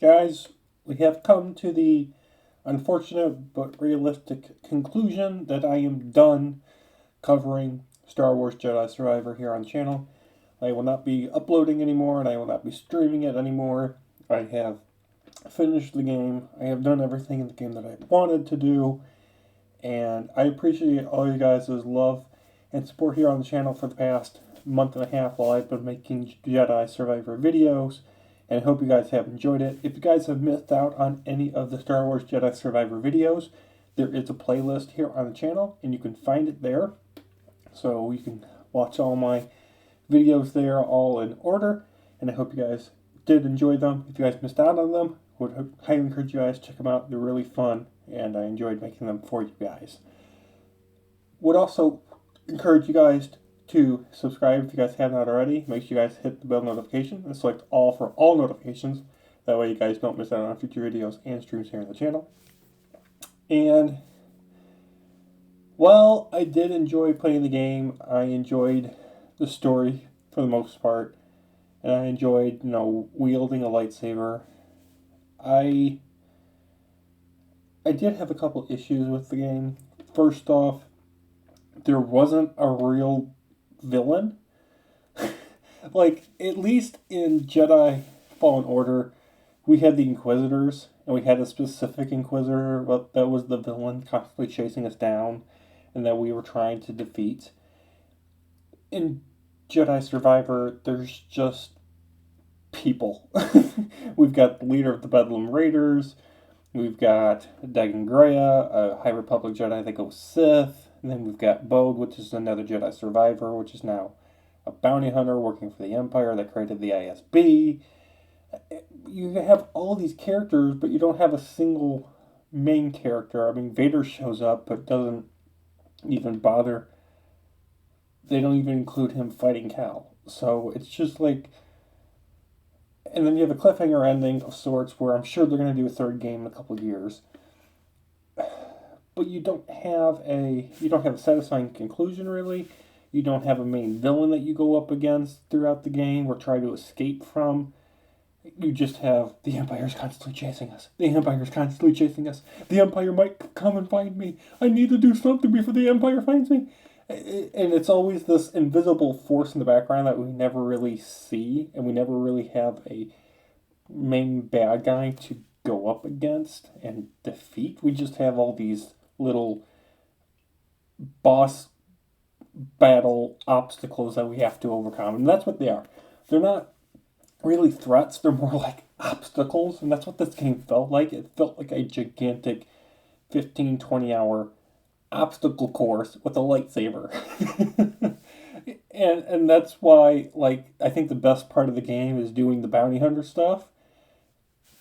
Guys, we have come to the unfortunate but realistic conclusion that I am done covering Star Wars Jedi Survivor here on the channel. I will not be uploading anymore and I will not be streaming it anymore. I have finished the game. I have done everything in the game that I wanted to do. And I appreciate all you guys' love and support here on the channel for the past month and a half while I've been making Jedi Survivor videos. And I hope you guys have enjoyed it. If you guys have missed out on any of the Star Wars Jedi Survivor videos, there is a playlist here on the channel, and you can find it there. So you can watch all my videos there all in order, and I hope you guys did enjoy them. If you guys missed out on them, I would highly encourage you guys to check them out. They're really fun, and I enjoyed making them for you guys. Would also encourage you guys to subscribe if you guys have not already. Make sure you guys hit the bell notification and select all for all notifications. That way you guys don't miss out on future videos and streams here on the channel. And, well, I did enjoy playing the game. I enjoyed the story for the most part. And I enjoyed, wielding a lightsaber. I did have a couple issues with the game. First off, there wasn't a real villain. Like, at least in Jedi Fallen Order, we had the Inquisitors, and we had a specific Inquisitor that was the villain constantly chasing us down, and that we were trying to defeat. In Jedi Survivor, there's just people. We've got the leader of the Bedlam Raiders, we've got Dagon Greya, a High Republic Jedi that goes Sith, and then we've got Bode, which is another Jedi Survivor, which is now a bounty hunter working for the Empire that created the ISB. You have all these characters, but you don't have a single main character. I mean, Vader shows up, but doesn't even bother. They don't even include him fighting Cal. So it's just like... And then you have a cliffhanger ending of sorts where I'm sure they're going to do a third game in a couple of years. But you don't have a satisfying conclusion, really. You don't have a main villain that you go up against throughout the game or try to escape from. You just have the Empire's constantly chasing us. The Empire's constantly chasing us. The Empire might come and find me. I need to do something before the Empire finds me. And it's always this invisible force in the background that we never really see, and we never really have a main bad guy to go up against and defeat. We just have all these little boss battle obstacles that we have to overcome, and that's what they are. They're not really threats, they're more like obstacles, and that's what this game felt like. It felt like a gigantic 15-20 hour obstacle course with a lightsaber. and that's why, like, I think the best part of the game is doing the bounty hunter stuff.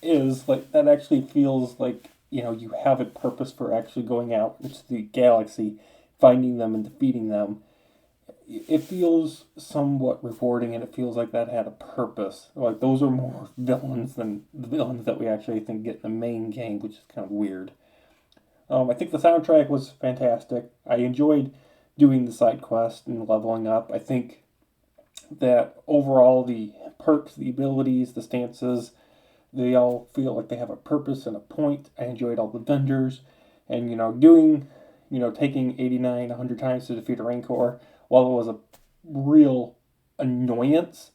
Is like that actually feels like, you have a purpose for actually going out into the galaxy, finding them and defeating them. It feels somewhat rewarding, and it feels like that had a purpose. Like, those are more villains than the villains that we actually think get in the main game, which is kind of weird. I think the soundtrack was fantastic. I enjoyed doing the side quest and leveling up. I think that overall the perks, the abilities, the stances, they all feel like they have a purpose and a point. I enjoyed all the vendors, and taking 89, 100 times to defeat a Rancor, while it was a real annoyance,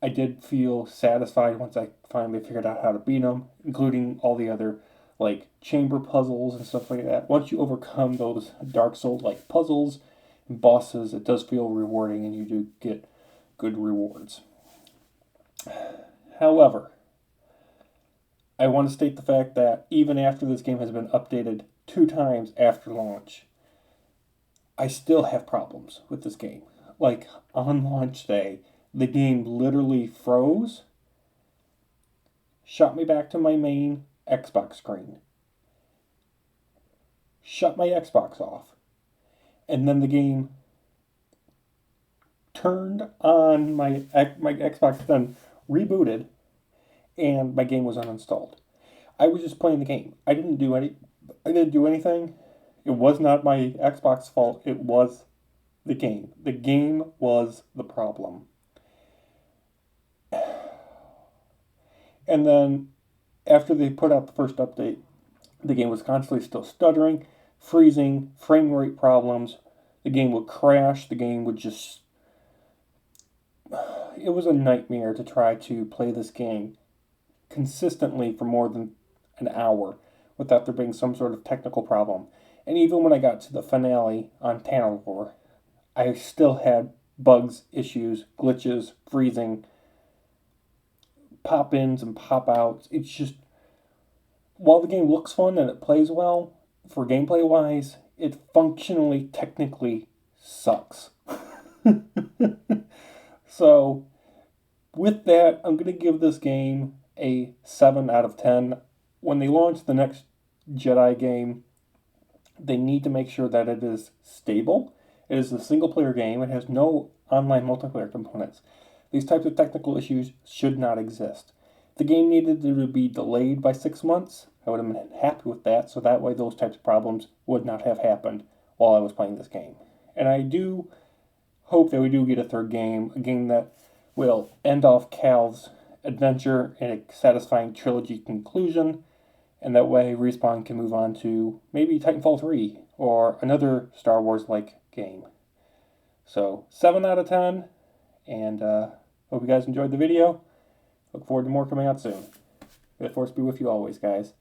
I did feel satisfied once I finally figured out how to beat them, including all the other like chamber puzzles and stuff like that. Once you overcome those Dark Souls like puzzles and bosses, it does feel rewarding, and you do get good rewards. However, I want to state the fact that even after this game has been updated 2 times after launch, I still have problems with this game. Like, on launch day, the game literally froze, shot me back to my main Xbox screen, shut my Xbox off, and then the game turned on my Xbox, then rebooted, and my game was uninstalled. I was just playing the game. I didn't do anything. It was not my Xbox fault. It was the game. The game was the problem. And then after they put out the first update, the game was constantly still stuttering, freezing, frame rate problems. The game would crash. The game would just... It was a nightmare to try to play this game consistently for more than an hour without there being some sort of technical problem. And even when I got to the finale on Tanalor, I still had bugs, issues, glitches, freezing, pop-ins and pop-outs. It's just, while the game looks fun and it plays well, for gameplay-wise, it functionally, technically sucks. So, with that, I'm going to give this game a 7 out of 10. When they launch the next Jedi game, they need to make sure that it is stable. It is a single-player game. It has no online multiplayer components. These types of technical issues should not exist. If the game needed to be delayed by 6 months, I would have been happy with that, so that way those types of problems would not have happened while I was playing this game. And I do hope that we do get a third game, a game that will end off Cal's adventure in a satisfying trilogy conclusion, and that way Respawn can move on to maybe Titanfall 3 or another Star Wars-like game. So, 7 out of 10, and hope you guys enjoyed the video. Look forward to more coming out soon. May the Force be with you always, guys.